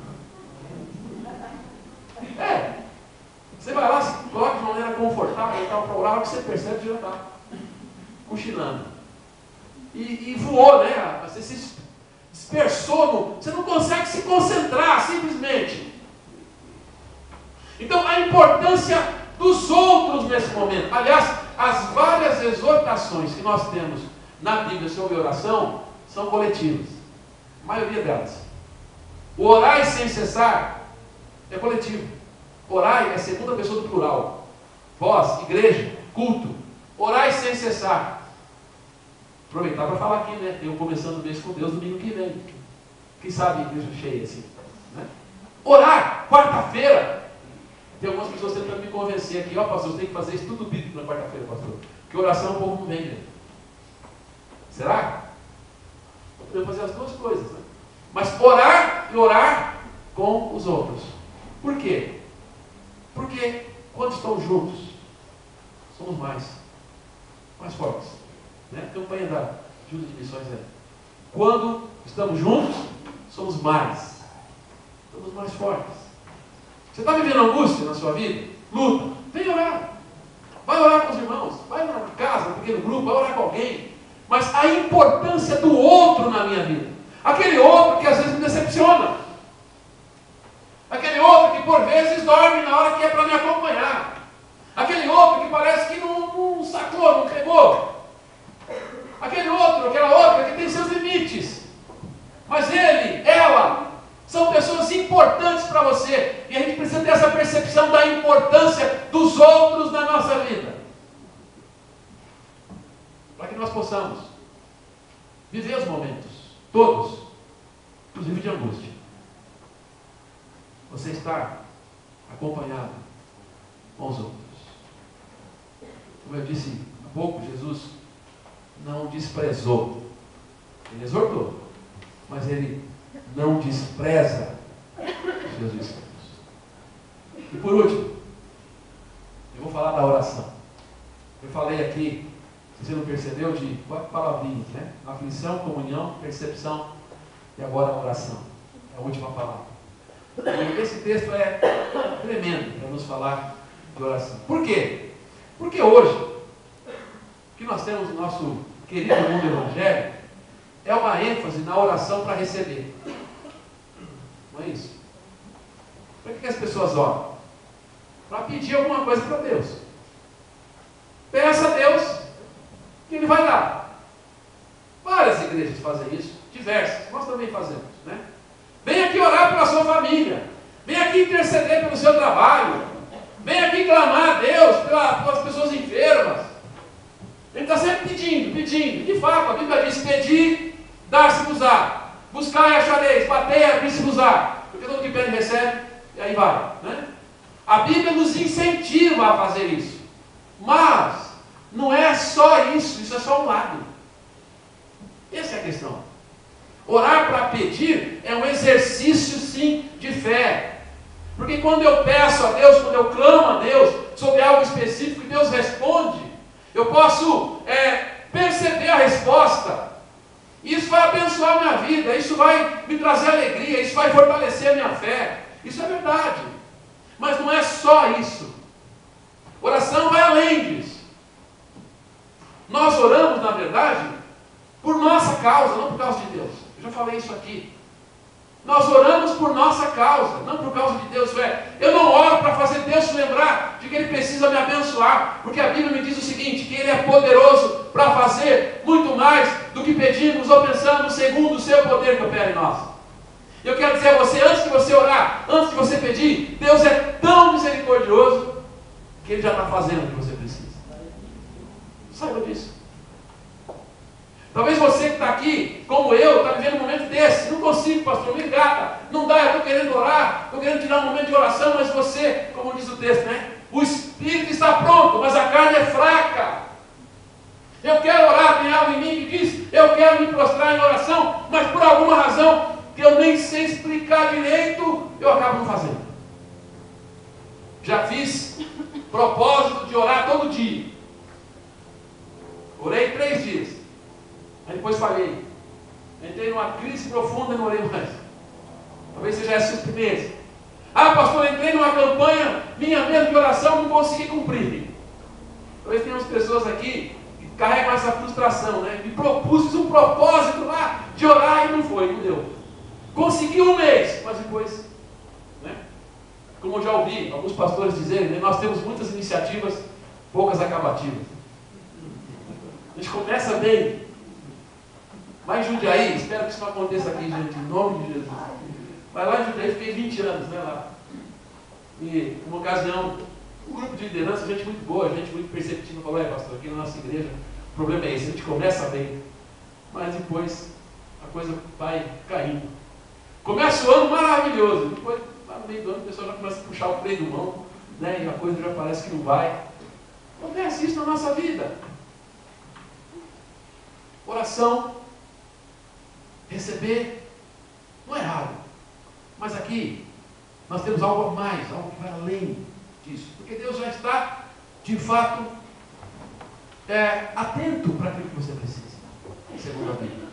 Você vai lá, se coloca de maneira confortável para orar, o que você percebe que já está cochilando. E voou, né? Você se dispersou, você não consegue se concentrar, simplesmente. Então, a importância dos outros nesse momento. Aliás, as várias exortações que nós temos na Bíblia sobre oração são coletivas. A maioria delas. O orai sem cessar é coletivo. Orai é a segunda pessoa do plural. Vós, igreja, culto. Orai sem cessar. Aproveitar para falar aqui, né? Eu começando o mês com Deus domingo que vem. Quem sabe igreja cheia assim, né? Orar, quarta-feira. Tem algumas pessoas tentando me convencer aqui: ó, pastor, você tem que fazer estudo bíblico na quarta-feira, pastor. Porque oração o povo não vem, né? Será? Podemos fazer as duas coisas, né? Mas orar e orar com os outros. Por quê? Porque quando estamos juntos, somos mais fortes. Né? A campanha da Ajuda de Missões é: quando estamos juntos, somos mais fortes. Você está vivendo angústia na sua vida? Luta. Vem orar. Vai orar com os irmãos. Vai na casa, no pequeno grupo, vai orar com alguém. Mas a importância do outro na minha vida. Aquele outro que às vezes me decepciona. Aquele outro que por vezes dorme na hora que é para me acompanhar. Aquele outro que parece que não sacou, não pegou. Aquele outro, aquela outra que tem seus limites. Mas ele, ela, são pessoas importantes para você. E a gente precisa ter essa percepção da importância dos outros na nossa vida. Para que nós possamos viver os momentos, todos, inclusive de angústia. Você está acompanhado com os outros. Como eu disse há pouco, Jesus não desprezou. Ele exortou, mas ele não despreza os seus discípulos. E por último, eu vou falar da oração. Eu falei aqui, se você não percebeu, de 4 palavrinhas, né? Aflição, comunhão, percepção e agora a oração. É a última palavra. E esse texto é tremendo para nos falar de oração. Por quê? Porque hoje, que nós temos no nosso querido mundo evangélico, é uma ênfase na oração para receber. Não é isso? Para que as pessoas oram? Para pedir alguma coisa para Deus. Peça a Deus que Ele vai dar. Várias igrejas fazem isso, diversas, nós também fazemos, né? Vem aqui orar pela sua família, vem aqui interceder pelo seu trabalho, vem aqui clamar a Deus pelas pessoas enfermas. Ele está sempre pedindo, pedindo. De fato, a Bíblia diz: pedir, dar-se-vos-á, buscar e achareis, bater e abrir-se-vos-á, porque todo que pede recebe, e aí vai, né? A Bíblia nos incentiva a fazer isso, mas não é só isso, isso é só um lado. Essa é a questão. Orar para pedir é um exercício, sim, de fé. Porque quando eu peço a Deus, quando eu clamo a Deus sobre algo específico e Deus responde, eu posso perceber a resposta. Isso vai abençoar a minha vida, isso vai me trazer alegria, isso vai fortalecer a minha fé. Isso é verdade. Mas não é só isso. Oração vai além disso. Nós oramos, na verdade, por nossa causa, não por causa de Deus. Eu já falei isso aqui. Nós oramos por nossa causa, não por causa de Deus. Eu não oro para fazer Deus se lembrar de que Ele precisa me abençoar, porque a Bíblia me diz o seguinte, que Ele é poderoso para fazer muito mais do que pedimos ou pensamos, segundo o seu poder que opera em nós. Eu quero dizer a você, antes de você orar, antes de você pedir, Deus é tão misericordioso que Ele já está fazendo o que você precisa. Saiba disso. Talvez você que está aqui, como eu, está vivendo um momento desse. Não consigo, pastor, me engata. Não dá, eu estou querendo orar, estou querendo tirar um momento de oração, mas você, como diz o texto, né? O espírito está pronto, mas a carne é fraca. Eu quero orar, tem algo em mim que diz, eu quero me prostrar em oração, mas por alguma razão que eu nem sei explicar direito, eu acabo não fazendo. Já fiz propósito de orar todo dia. Orei 3 dias. Aí depois falhei. Entrei numa crise profunda e não orei mais. Talvez seja essa surpresa. Ah, pastor, entrei numa campanha minha mesmo de oração, não consegui cumprir. Talvez tenha umas pessoas aqui que carregam essa frustração, né? Me propus, fiz um propósito lá de orar e não foi, não deu. Consegui 1 mês, mas depois, né? Como eu já ouvi alguns pastores dizerem, né? Nós temos muitas iniciativas, poucas acabativas. A gente começa bem. Mas em Jundiaí, espero que isso não aconteça aqui, gente, em nome de Jesus. Mas lá em Jundiaí, fiquei 20 anos, né, lá. E, uma ocasião, um grupo de liderança, gente muito boa, gente muito perceptiva, falou: pastor, aqui na nossa igreja, o problema é esse, a gente começa bem, mas depois a coisa vai caindo. Começa o ano maravilhoso, depois, lá no meio do ano, o pessoal já começa a puxar o freio do mão, né, e a coisa já parece que não vai. Acontece isso na nossa vida. Oração, receber, não é raro. Mas aqui, nós temos algo a mais, algo que vai além disso. Porque Deus já está, de fato, atento para aquilo que você precisa, segundo a Bíblia.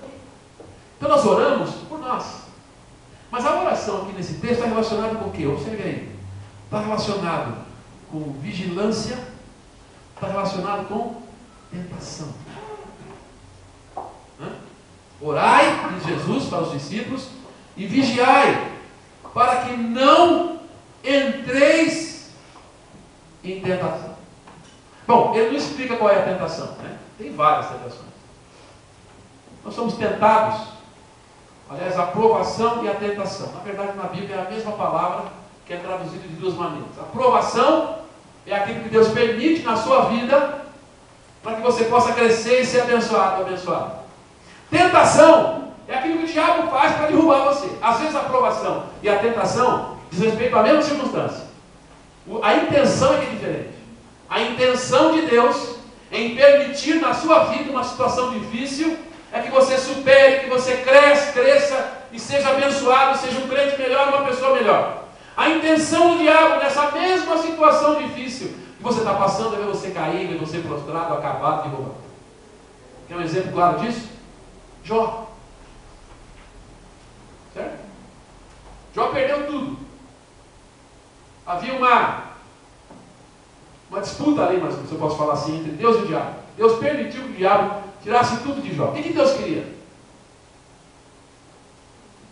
Então nós oramos por nós. Mas a oração aqui nesse texto está relacionada com o quê? Observe aí. Está relacionado com vigilância, está relacionado com tentação. Orai, diz Jesus para os discípulos, e vigiai, para que não entreis em tentação. Bom, ele não explica qual é a tentação, né? Tem várias tentações. Nós somos tentados, aliás, a provação e a tentação. Na verdade, na Bíblia é a mesma palavra que é traduzida de 2 maneiras. A provação é aquilo que Deus permite na sua vida para que você possa crescer e ser abençoado, abençoado. Tentação é aquilo que o diabo faz para derrubar você. Às vezes a aprovação e a tentação diz respeito à mesma circunstância. A intenção é que é diferente. A intenção de Deus em permitir na sua vida uma situação difícil é que você supere, que você cresça e seja abençoado melhor. A intenção do diabo nessa mesma situação difícil que você está passando é ver você cair, ver você prostrado, acabado, derrubado. Quer um exemplo claro disso? Jó. Certo? Jó perdeu tudo. Havia uma disputa ali, mas se eu posso falar assim, entre Deus e o diabo. Deus permitiu que o diabo tirasse tudo de Jó. O que Deus queria?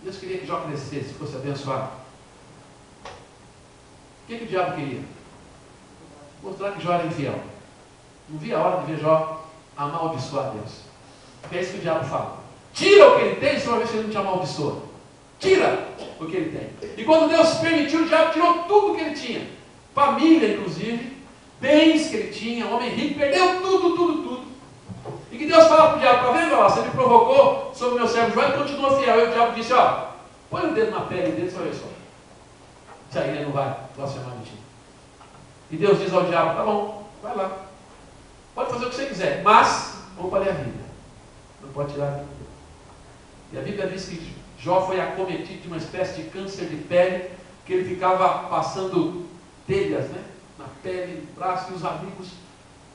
Deus queria que Jó crescesse, fosse abençoado. O que o diabo queria? Mostrar que Jó era infiel. Não via a hora de ver Jó amaldiçoar Deus. Porque é isso que o diabo fala. Tira o que ele tem, só uma vez que ele não te amaldiçoa. Tira o que ele tem. E quando Deus permitiu, o diabo tirou tudo que ele tinha. Família, inclusive. Bens que ele tinha. Homem rico. Perdeu tudo. E que Deus fala para o diabo: está vendo lá? Você me provocou sobre o meu servo Jó e continuou fiel. E o diabo disse: ó, põe o dedo na pele dele, só ver só. Isso aí ele não vai blasfemar mentira. E Deus diz ao diabo: tá bom, vai lá. Pode fazer o que você quiser, mas vamos ler a Bíblia. Não pode tirar a Bíblia. E a Bíblia diz que Jó foi acometido de uma espécie de câncer de pele, que ele ficava passando telhas, né, na pele, no braço, e os amigos,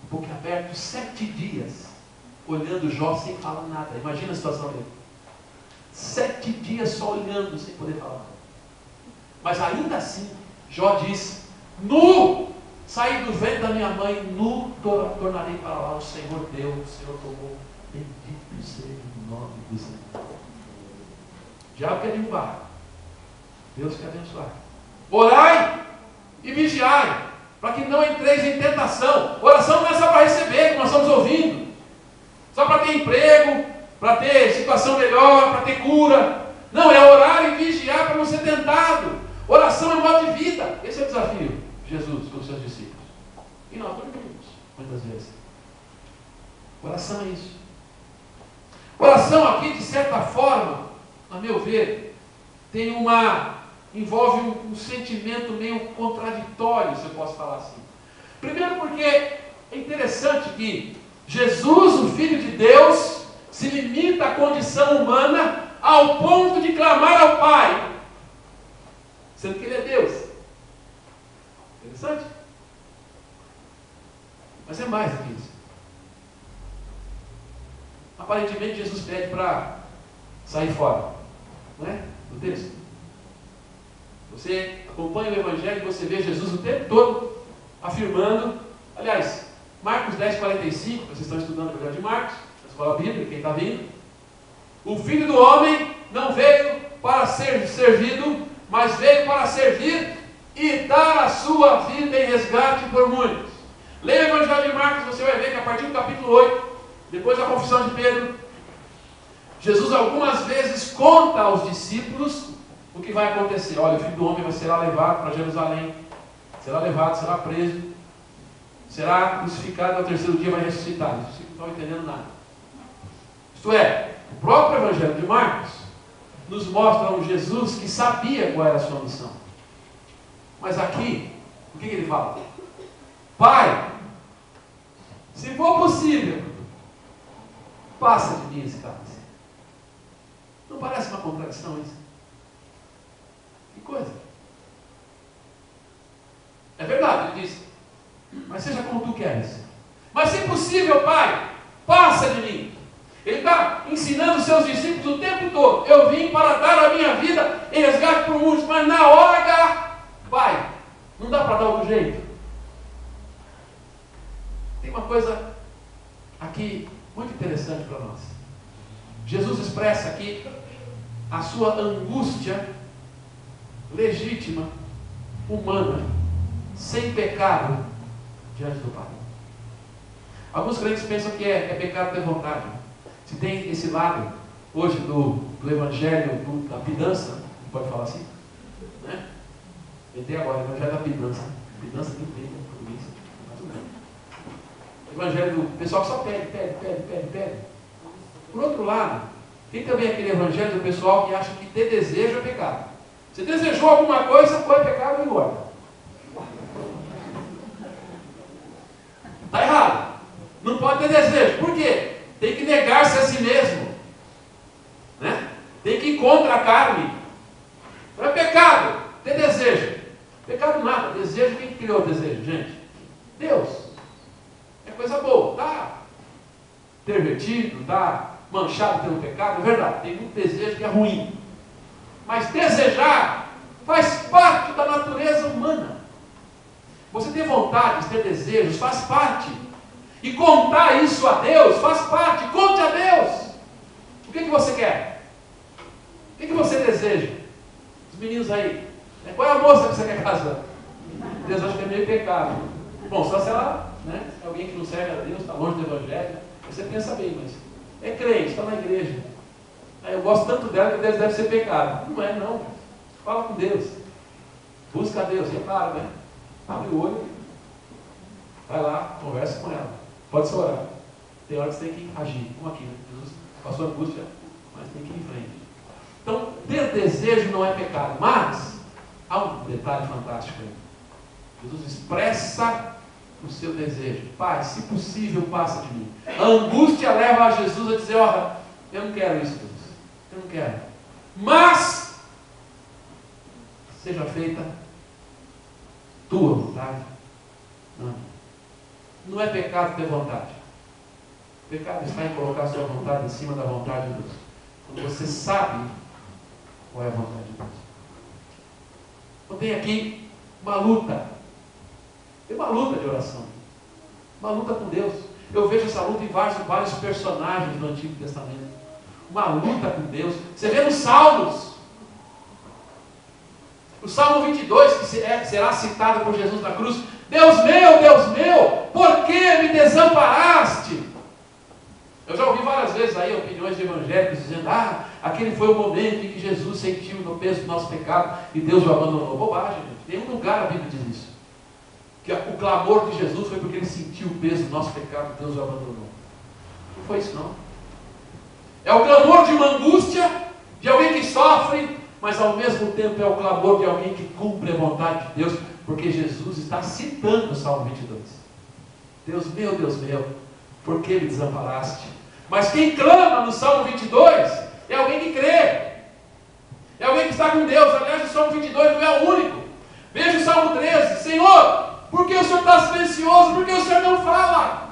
boca aberta, 7 dias, olhando Jó sem falar nada. Imagina a situação dele. 7 dias só olhando, sem poder falar nada. Mas ainda assim, Jó diz: nu saí do ventre da minha mãe, nu tornarei para lá. O Senhor deu, o Senhor tomou. Bendito seja o nome do Senhor. O diabo quer derrubar, Deus quer abençoar. Orai e vigiai, para que não entreis em tentação. Oração não é só para receber, como nós estamos ouvindo, só para ter emprego, para ter situação melhor, para ter cura. Não, é orar e vigiar para não ser tentado. Oração é modo de vida. Esse é o desafio de Jesus com os seus discípulos. E nós dormimos, muitas vezes. Oração é isso. Oração aqui, de certa forma, a meu ver, envolve um sentimento meio contraditório, se eu posso falar assim. Primeiro porque é interessante que Jesus, o Filho de Deus, se limita à condição humana ao ponto de clamar ao Pai, sendo que Ele é Deus. Interessante? Mas é mais do que isso. Aparentemente Jesus pede para sair fora, não é? Do texto. Você acompanha o Evangelho e você vê Jesus o tempo todo afirmando. Aliás, Marcos 10:45, vocês estão estudando o Evangelho de Marcos, na escola bíblica, quem está vindo? O Filho do Homem não veio para ser servido, mas veio para servir e dar a sua vida em resgate por muitos. Leia o Evangelho de Marcos, você vai ver que a partir do capítulo 8, depois da confissão de Pedro, Jesus algumas vezes conta aos discípulos o que vai acontecer. Olha, o Filho do Homem será levado para Jerusalém, será levado, será preso, será crucificado, ao terceiro dia vai ressuscitar. Os discípulos não estão entendendo nada. Isto é, o próprio Evangelho de Marcos nos mostra um Jesus que sabia qual era a sua missão. Mas aqui, o que ele fala? Pai, se for possível, passa de mim esse cálice. Não parece uma contradição isso? Que coisa. É verdade, ele diz: mas seja como tu queres. Mas se possível, Pai, passa de mim. Ele está ensinando os seus discípulos o tempo todo: eu vim para dar a minha vida em resgate por muitos, mas na hora H, Pai, não dá para dar outro jeito. Tem uma coisa aqui muito interessante para nós. Jesus expressa aqui a sua angústia legítima, humana, sem pecado, diante do Pai. Alguns crentes pensam que é pecado ter vontade. Se tem esse lado hoje do evangelho da pidança, pode falar assim, né? Entendei agora, o evangelho da pidança. Pidança tem tempo, mas tudo bem. O evangelho do pessoal que só pede. Por outro lado, tem também aquele evangelho do pessoal que acha que ter desejo é pecado. Você desejou alguma coisa, foi pecado e engorda. Está errado. Não pode ter desejo. Por quê? Tem que negar-se a si mesmo, né? Tem que ir contra a carne. Não é pecado. ter desejo. Pecado nada, desejo, quem criou o desejo, gente? Deus. É coisa boa, tá pervertido, tá manchado pelo pecado, é verdade, tem muito desejo que é ruim. Mas desejar faz parte da natureza humana. Você ter vontade, ter desejos, faz parte. E contar isso a Deus faz parte. Conte a Deus. O que você quer? O que você deseja? Os meninos aí. Qual é a moça que você quer casar? Deus acha que é meio pecado. Bom, só se ela, é alguém que não serve a Deus, está longe do Evangelho. Você pensa bem, mas é crente, está na igreja. Aí eu gosto tanto dela que deve ser pecado. Não é, não. Fala com Deus. Busca a Deus. E é claro, abre o olho. Vai lá, conversa com ela. Pode se orar. Tem hora que você tem que agir. Como aqui, Jesus passou angústia, mas tem que ir em frente. Então, ter desejo não é pecado. Mas, há um detalhe fantástico aí. Jesus expressa o seu desejo. Pai, se possível, passa de mim. A angústia leva a Jesus a dizer, olha, eu não quero isso, Deus. Eu não quero. Mas, seja feita tua vontade. Não é pecado ter vontade. O pecado está em colocar a sua vontade em cima da vontade de Deus. Quando você sabe qual é a vontade de Deus. Então tem aqui uma luta. Tem uma luta de oração. Uma luta com Deus. Eu vejo essa luta em vários personagens do Antigo Testamento. Uma luta com Deus. Você vê nos Salmos. O Salmo 22, que será citado por Jesus na cruz. Deus meu, por que me desamparaste? Eu já ouvi várias vezes aí opiniões de evangélicos dizendo, aquele foi o momento em que Jesus sentiu no peso do nosso pecado e Deus o abandonou. Bobagem, gente. Tem um lugar a Bíblia diz isso. Que o clamor de Jesus foi porque ele sentiu o peso do nosso pecado e Deus o abandonou. Não foi isso não. É o clamor de uma angústia, de alguém que sofre, mas ao mesmo tempo é o clamor de alguém que cumpre a vontade de Deus, porque Jesus está citando o Salmo 22. Deus meu, por que me desamparaste? Mas quem clama no Salmo 22 é alguém que crê. É alguém que está com Deus. Aliás, o Salmo 22 não é o único. Veja o Salmo 13. Senhor, por que o Senhor está silencioso? Por que o Senhor não fala?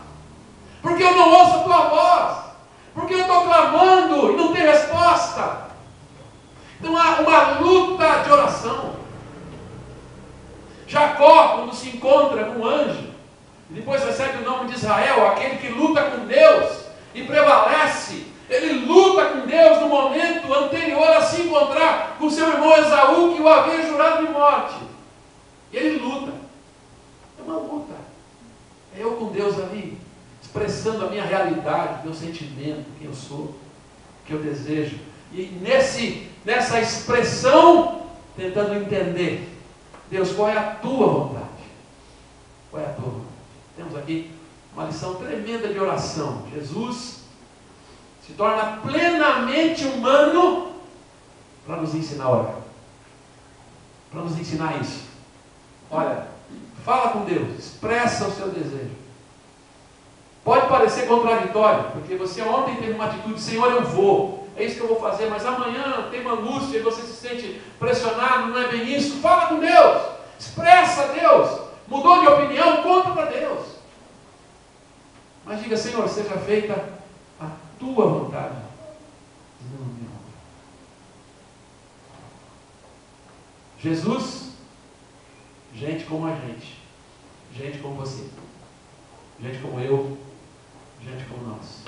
Por que eu não ouço a tua voz? Por que eu estou clamando e não tem resposta? Então há uma luta de oração. Jacó, quando se encontra com um anjo, e depois recebe o nome de Israel, aquele que luta com Deus e prevalece, ele luta com Deus no momento anterior a se encontrar com seu irmão Esaú, que o havia jurado de morte. E ele luta. É uma luta. É eu com Deus ali, expressando a minha realidade, meu sentimento, quem eu sou, o que eu desejo. E nessa expressão, tentando entender, Deus, qual é a tua vontade? Qual é a tua vontade? Temos aqui uma lição tremenda de oração. Jesus se torna plenamente humano para nos ensinar a orar. Para nos ensinar isso. Olha, fala com Deus, expressa o seu desejo. Pode parecer contraditório, porque você ontem teve uma atitude, Senhor, eu vou. É isso que eu vou fazer, mas amanhã tem uma angústia e você se sente pressionado, não é bem isso. Fala com Deus, expressa a Deus. Mudou de opinião, conta para Deus. Mas diga, Senhor, seja feita a tua vontade. Não, meu. Jesus, gente como a gente como você, gente como eu, gente como nós.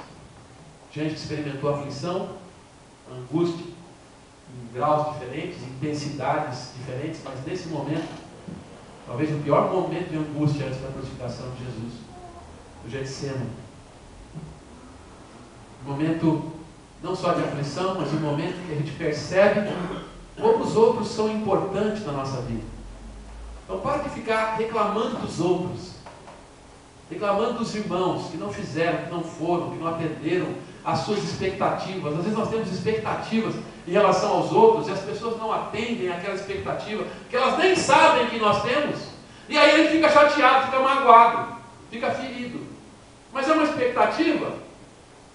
Gente que experimentou aflição, angústia, em graus diferentes, intensidades diferentes, mas nesse momento, talvez o pior momento de angústia antes da crucificação de Jesus, o Getsemane. Um momento não só de aflição, mas um momento que a gente percebe como os outros são importantes na nossa vida. Então para de ficar reclamando dos outros, reclamando dos irmãos que não fizeram, que não foram, que não atenderam às suas expectativas. Às vezes nós temos expectativas em relação aos outros e as pessoas não atendem àquela expectativa, que elas nem sabem que nós temos. E aí ele fica chateado, fica magoado, fica ferido. Mas é uma expectativa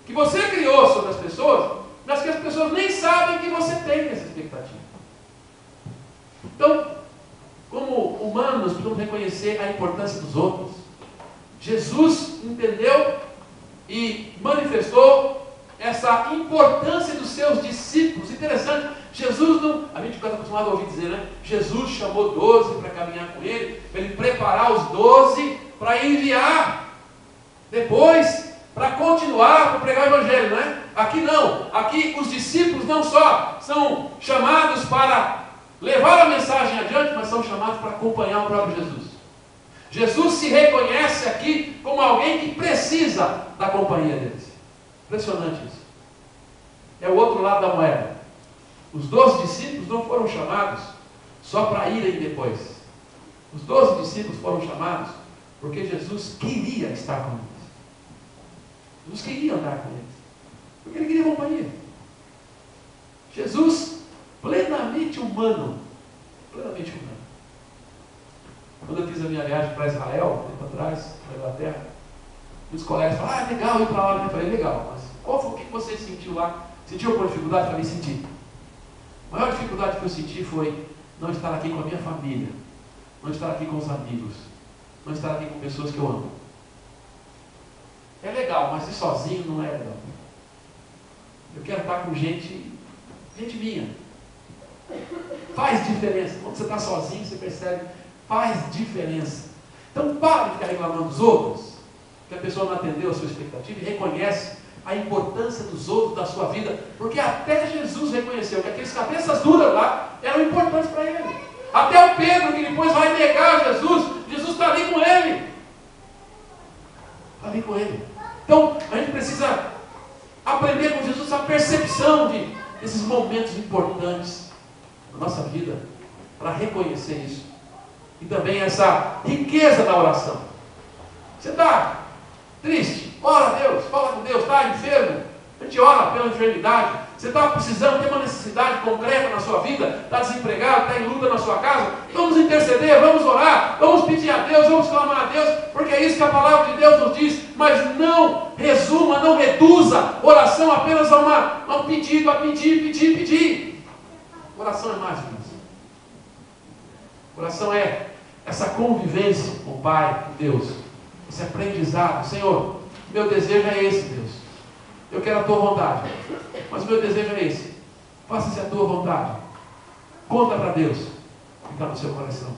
que você criou sobre as pessoas, mas que as pessoas nem sabem que você tem essa expectativa. Então, vamos reconhecer a importância dos outros. Jesus entendeu e manifestou essa importância dos seus discípulos. Interessante, Jesus não, a gente está acostumado a ouvir dizer, né? Jesus chamou 12 para caminhar com ele, para ele preparar os 12 para enviar depois, para continuar, para pregar o evangelho, não é? Aqui não, aqui os discípulos não só são chamados para levar a mensagem adiante, mas são chamados para acompanhar o próprio Jesus. Jesus se reconhece aqui como alguém que precisa da companhia deles. Impressionante isso. É o outro lado da moeda. Os 12 discípulos não foram chamados só para irem depois. Os 12 discípulos foram chamados porque Jesus queria estar com eles. Jesus queria andar com eles. Porque ele queria companhia. Jesus, plenamente humano. Plenamente humano. Quando eu fiz a minha viagem para Israel, tempo atrás, para a Inglaterra, muitos colegas falaram, legal ir para lá. Eu falei, legal, mas qual foi o que você sentiu lá? Sentiu alguma dificuldade? Eu falei, senti. A maior dificuldade que eu senti foi não estar aqui com a minha família, não estar aqui com os amigos, não estar aqui com pessoas que eu amo. É legal, mas ir sozinho não é legal. Eu quero estar com gente minha. Faz diferença. Quando você está sozinho, você percebe, faz diferença. Então, para de ficar reclamando dos outros, que a pessoa não atendeu a sua expectativa, e reconhece a importância dos outros da sua vida, porque até Jesus reconheceu que aqueles cabeças duras lá eram importantes para ele. Até o Pedro, que depois vai negar Jesus, Jesus está ali com ele. Está ali com ele. Então, a gente precisa aprender com Jesus a percepção desses momentos importantes na nossa vida, para reconhecer isso. E também essa riqueza da oração. Você está triste? Ora a Deus, fala com Deus. Está enfermo? A gente ora pela enfermidade. Você está precisando ter uma necessidade concreta na sua vida? Está desempregado? Está em luta na sua casa? Vamos interceder, vamos orar, vamos pedir a Deus, vamos clamar a Deus, porque é isso que a palavra de Deus nos diz. Mas não resuma, não reduza oração apenas a um pedido, a pedir. Oração é mais, irmãos. Oração é essa convivência com o Pai, com Deus. Esse aprendizado. Senhor, meu desejo é esse, Deus. Eu quero a tua vontade. Mas o meu desejo é esse. Faça-se a tua vontade. Conta para Deus. O que está no seu coração.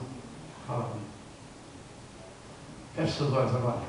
Fala comigo. Feche seus olhos agora.